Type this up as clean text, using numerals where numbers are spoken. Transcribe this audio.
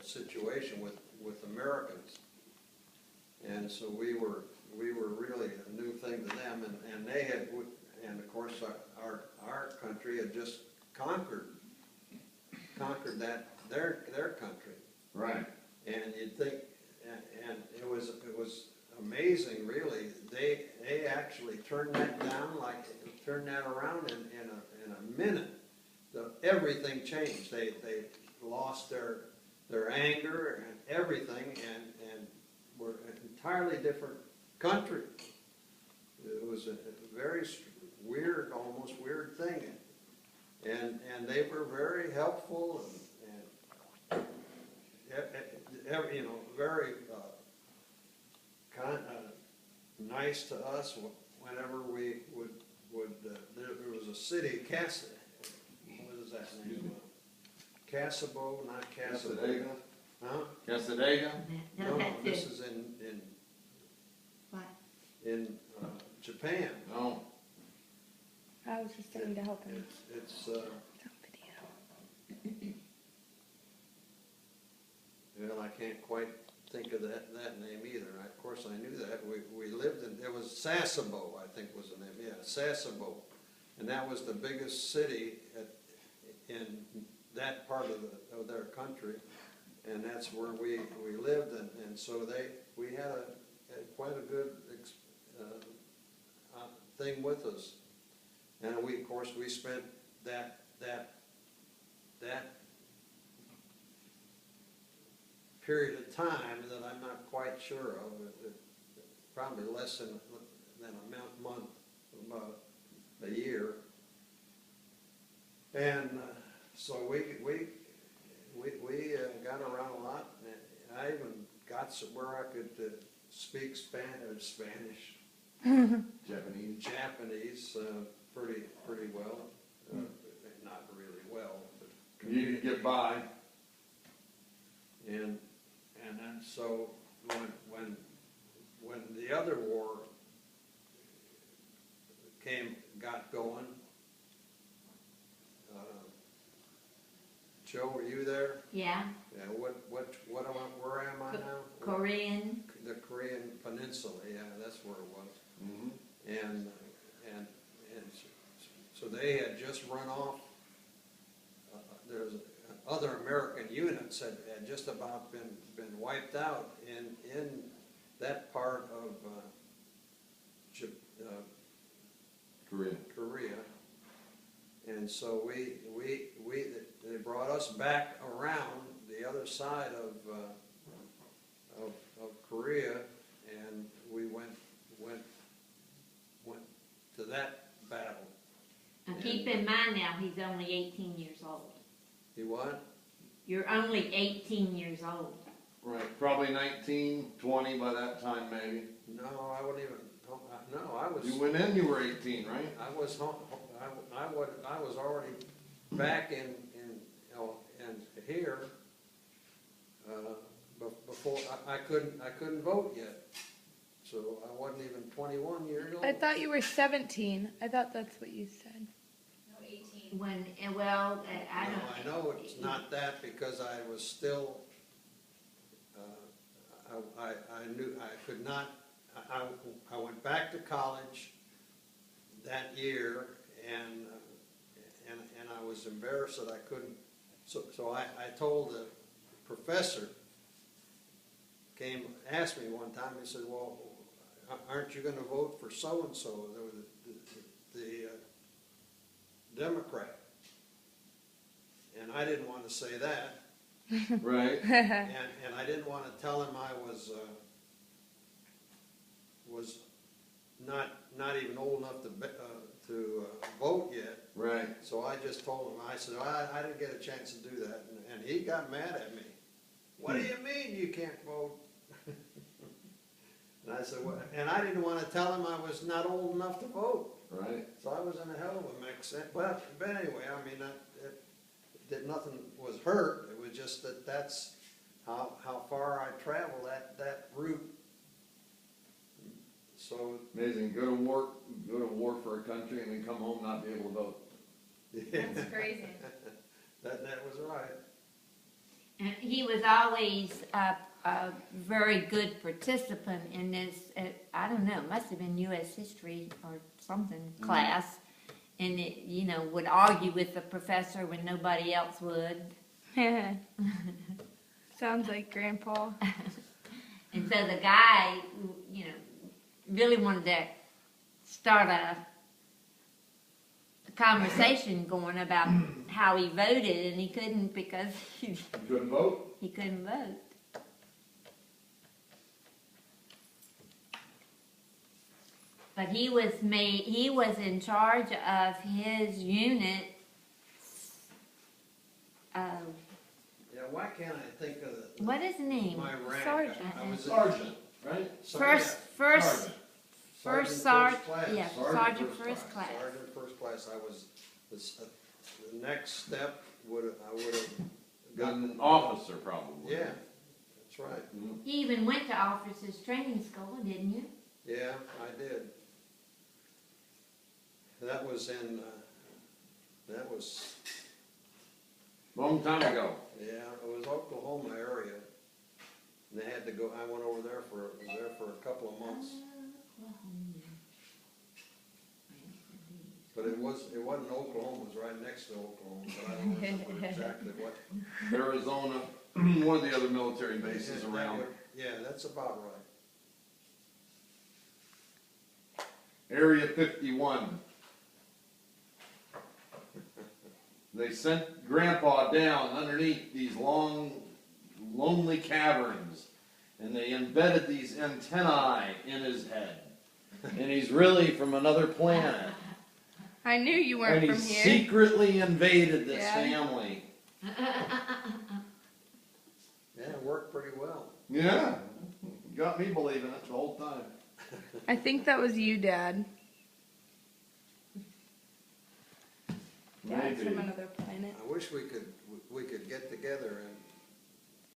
situation with Americans. And so we were really a new thing to them, and they had, and of course our country had just conquered that their country. Right. And you'd think, and it was amazing, really. They actually turned that around in a minute. Everything changed. They lost their anger and everything, and were an entirely different country. It was a very weird, almost weird thing, and they were very helpful and very nice to us whenever we would there was a city, what is that name? Casabo, not Casabo. Casadega? Huh? Casadega? No, this is in Japan. No. I was just saying to help him. It's It's on video. well, I can't quite think of that name either. Of course, I knew that. We lived in, it was Sasebo, I think was the name. Yeah, Sasebo. And that was the biggest city in that part of their country. And that's where we lived. And so we had quite a good thing with us. And of course, we spent that period of time that I'm not quite sure of, probably less than a month, about a year. And so we got around a lot. And I even got where I could speak Spanish, Japanese pretty well. Not really well, but You can get by. And then so when the other war got going, Joe, were you there? Yeah. Yeah. Where am I now? Korean. The Korean Peninsula. Yeah, that's where it was. Mm-hmm. And so they had just run off. There's other American units had just about been wiped out in that part of Korea, and so they brought us back around the other side of Korea, and we went to that battle. And keep in mind now, he's only 18 years old. He what? You're only 18 years old. Right, probably 19, 20 by that time maybe. No, I wouldn't even. No, I was. You went in, you were 18, right? I was home. I was already back in here before I couldn't vote yet. So I wasn't even 21 years old. I thought you were 17. I thought that's what you said. No, 18. I know it's not that because I was still. I knew I could not. I went back to college that year, and I was embarrassed that I couldn't. So I told the professor. Asked me one time. He said, "Well, aren't you going to vote for so and so, the Democrat?" And I didn't want to say that. Right. And I didn't want to tell him I was not even old enough to vote yet. Right. So I just told him. I said, I didn't get a chance to do that, and he got mad at me. What do you mean you can't vote? And I said, well, and I didn't want to tell him I was not old enough to vote. Right. So I was in a hell of a mix. But anyway, I mean, nothing was hurt. It was just that's how far I traveled that route. So Amazing. Go to war for a country and then come home not be able to vote. That's crazy. that was right. And he was always a very good participant in this, I don't know, it must have been U.S. history or something class. And it, would argue with the professor when nobody else would. Sounds like Grandpa. And so the guy, really wanted to start a conversation going about how he voted, and he couldn't because You couldn't vote? he couldn't vote. But he was in charge of his unit. Yeah, why can't I think of What is the name? my rank? Sergeant. I was Sergeant, right? First Sergeant. sergeant, Sergeant first class. yeah, Sergeant sergeant first first class. Sergeant first class. I was, the next step I would have gotten. An officer, probably. Yeah, that's right. Mhm. You even went to officers training school, didn't you? Yeah, I did. That was in, that was, Long time ago. yeah, it was Oklahoma area. And they had to go, I went over there was there for a couple of months. But it wasn't Oklahoma, it was right next to Oklahoma, but I don't remember exactly what. Arizona, one of the other military bases Yeah, around. Yeah, that's about right. Area 51. They sent Grandpa down underneath these long, lonely caverns, and they embedded these antennae in his head. And he's really from another planet. I knew you weren't And he from here. secretly invaded this Yeah. family. Yeah, it worked pretty well. Yeah, got me believing it the whole time. I think that was you, Dad. Dad's Maybe. from another planet. I wish we could get together and